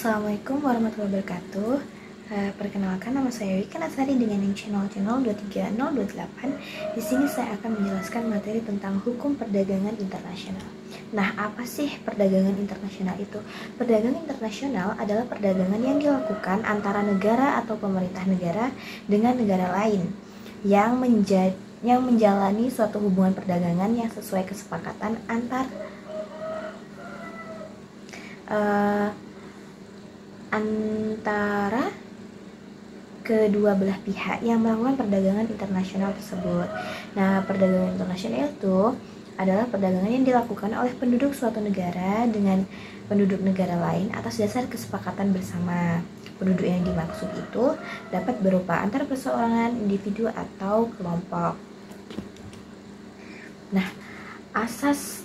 Assalamualaikum warahmatullahi wabarakatuh. Perkenalkan, nama saya Wika Nasari dengan NIM channel 23028. Di sini saya akan menjelaskan materi tentang hukum perdagangan internasional. Nah, apa sih perdagangan internasional itu? Perdagangan internasional adalah perdagangan yang dilakukan antara negara atau pemerintah negara dengan negara lain yang menjalani suatu hubungan perdagangan yang sesuai kesepakatan antara kedua belah pihak yang melakukan perdagangan internasional tersebut. Nah, perdagangan internasional itu adalah perdagangan yang dilakukan oleh penduduk suatu negara dengan penduduk negara lain atas dasar kesepakatan bersama. Penduduk yang dimaksud itu dapat berupa antar perseorangan, individu, atau kelompok. Nah, asas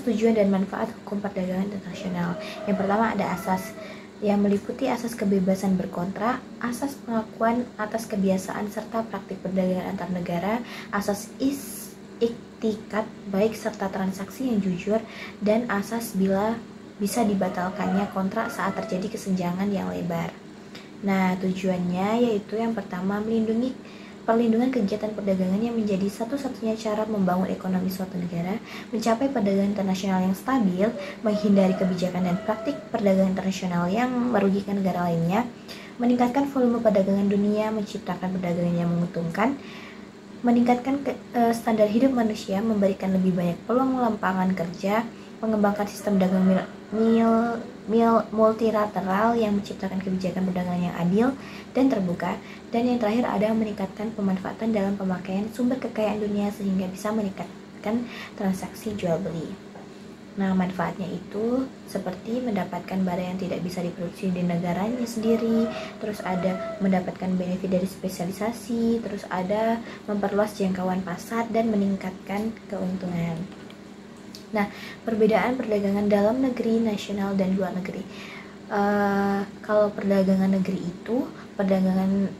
tujuan dan manfaat hukum perdagangan internasional. Yang pertama ada asas yang meliputi asas kebebasan berkontrak, asas pengakuan atas kebiasaan serta praktik perdagangan antar negara, asas iktikat baik serta transaksi yang jujur, dan asas bila bisa dibatalkannya kontrak saat terjadi kesenjangan yang lebar. Nah, tujuannya yaitu yang pertama perlindungan kegiatan perdagangan yang menjadi satu-satunya cara membangun ekonomi suatu negara, mencapai perdagangan internasional yang stabil, menghindari kebijakan dan praktik perdagangan internasional yang merugikan negara lainnya, meningkatkan volume perdagangan dunia, menciptakan perdagangan yang menguntungkan, meningkatkan standar hidup manusia, memberikan lebih banyak peluang lapangan kerja, mengembangkan sistem dagang multilateral yang menciptakan kebijakan perdagangan yang adil dan terbuka, dan yang terakhir ada meningkatkan pemanfaatan dalam pemakaian sumber kekayaan dunia sehingga bisa meningkatkan transaksi jual beli. Nah, manfaatnya itu seperti mendapatkan barang yang tidak bisa diproduksi di negaranya sendiri, terus ada mendapatkan benefit dari spesialisasi, terus ada memperluas jangkauan pasar dan meningkatkan keuntungan. Nah, perbedaan perdagangan dalam negeri, nasional, dan luar negeri. Kalau perdagangan negeri itu, perdagangan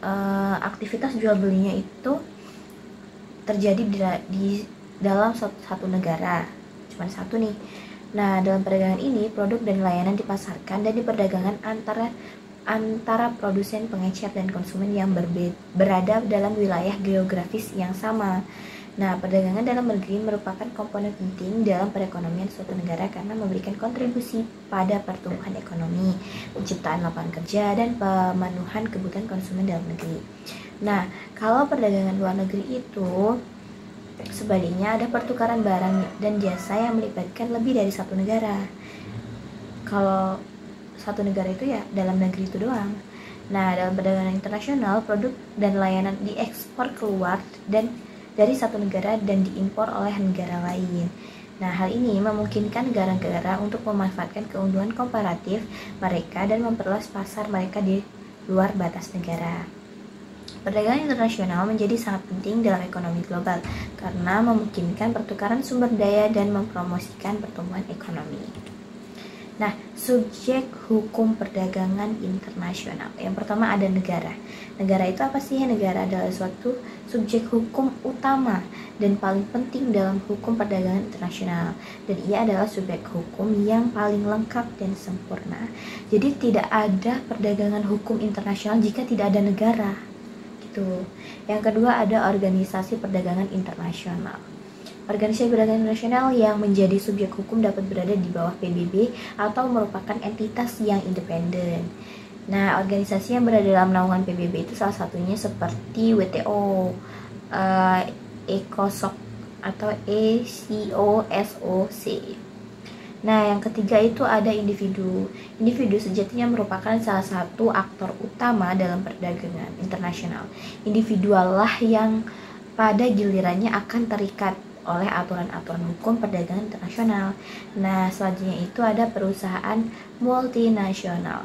aktivitas jual belinya itu terjadi di dalam satu negara, cuma satu nih. Nah, dalam perdagangan ini produk dan layanan dipasarkan dan diperdagangkan antara produsen, pengecer, dan konsumen yang berada dalam wilayah geografis yang sama. Nah, perdagangan dalam negeri merupakan komponen penting dalam perekonomian suatu negara karena memberikan kontribusi pada pertumbuhan ekonomi, penciptaan lapangan kerja, dan pemenuhan kebutuhan konsumen dalam negeri. Nah, kalau perdagangan luar negeri itu sebaliknya ada pertukaran barang dan jasa yang melibatkan lebih dari satu negara. Kalau satu negara itu ya dalam negeri itu doang. Nah, dalam perdagangan internasional, produk dan layanan diekspor keluar dari satu negara dan diimpor oleh negara lain. Nah, hal ini memungkinkan negara-negara untuk memanfaatkan keuntungan komparatif mereka dan memperluas pasar mereka di luar batas negara. Perdagangan internasional menjadi sangat penting dalam ekonomi global karena memungkinkan pertukaran sumber daya dan mempromosikan pertumbuhan ekonomi. Nah, subjek hukum perdagangan internasional. Yang pertama ada negara. Negara itu apa sih? Negara adalah suatu subjek hukum utama dan paling penting dalam hukum perdagangan internasional. Dan ia adalah subjek hukum yang paling lengkap dan sempurna. Jadi tidak ada perdagangan hukum internasional jika tidak ada negara. Gitu. Yang kedua ada organisasi perdagangan internasional. Organisasi perdagangan internasional yang menjadi subjek hukum dapat berada di bawah PBB atau merupakan entitas yang independen. Nah, organisasi yang berada dalam naungan PBB itu salah satunya seperti WTO, ECOSOC atau ECOSOC. Nah, yang ketiga itu ada individu. Individu sejatinya merupakan salah satu aktor utama dalam perdagangan internasional. Individual lah yang pada gilirannya akan terikat oleh aturan-aturan hukum perdagangan internasional. Nah, selanjutnya itu ada perusahaan multinasional,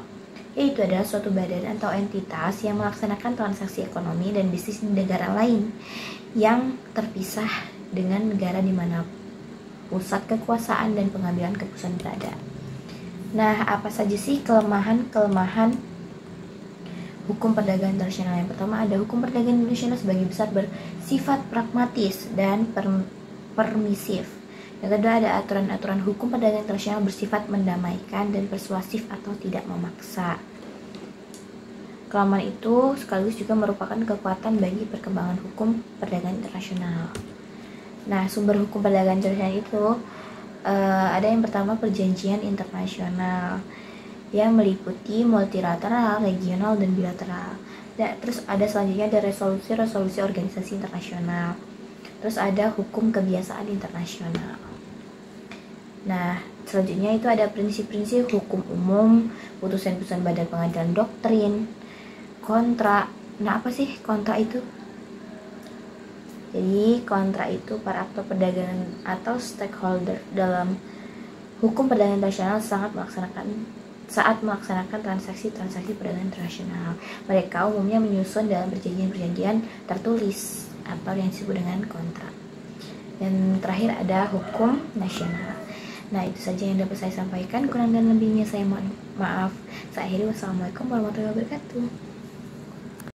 yaitu adalah suatu badan atau entitas yang melaksanakan transaksi ekonomi dan bisnis di negara lain yang terpisah dengan negara di mana pusat kekuasaan dan pengambilan keputusan berada. Nah, apa saja sih kelemahan hukum perdagangan internasional? Yang pertama ada hukum perdagangan internasional sebagai besar bersifat pragmatis dan permisif. Yang kedua ada aturan-aturan hukum perdagangan internasional bersifat mendamaikan dan persuasif atau tidak memaksa. Kelaman itu sekaligus juga merupakan kekuatan bagi perkembangan hukum perdagangan internasional. Nah, sumber hukum perdagangan internasional itu ada yang pertama perjanjian internasional yang meliputi multilateral, regional, dan bilateral. Terus ada selanjutnya ada resolusi organisasi internasional. Terus ada hukum kebiasaan internasional. Nah, selanjutnya itu ada prinsip-prinsip hukum umum, putusan-putusan badan pengadilan doktrin, kontrak. Nah, apa sih kontrak itu? Jadi, kontrak itu para aktor perdagangan atau stakeholder dalam hukum perdagangan internasional saat melaksanakan transaksi-transaksi perdagangan internasional. Mereka umumnya menyusun dalam perjanjian-perjanjian tertulis atau yang disebut dengan kontrak. Dan terakhir ada hukum nasional. Nah, itu saja yang dapat saya sampaikan. Kurang dan lebihnya saya mohon maaf. Saya akhiri. Wassalamualaikum warahmatullahi wabarakatuh.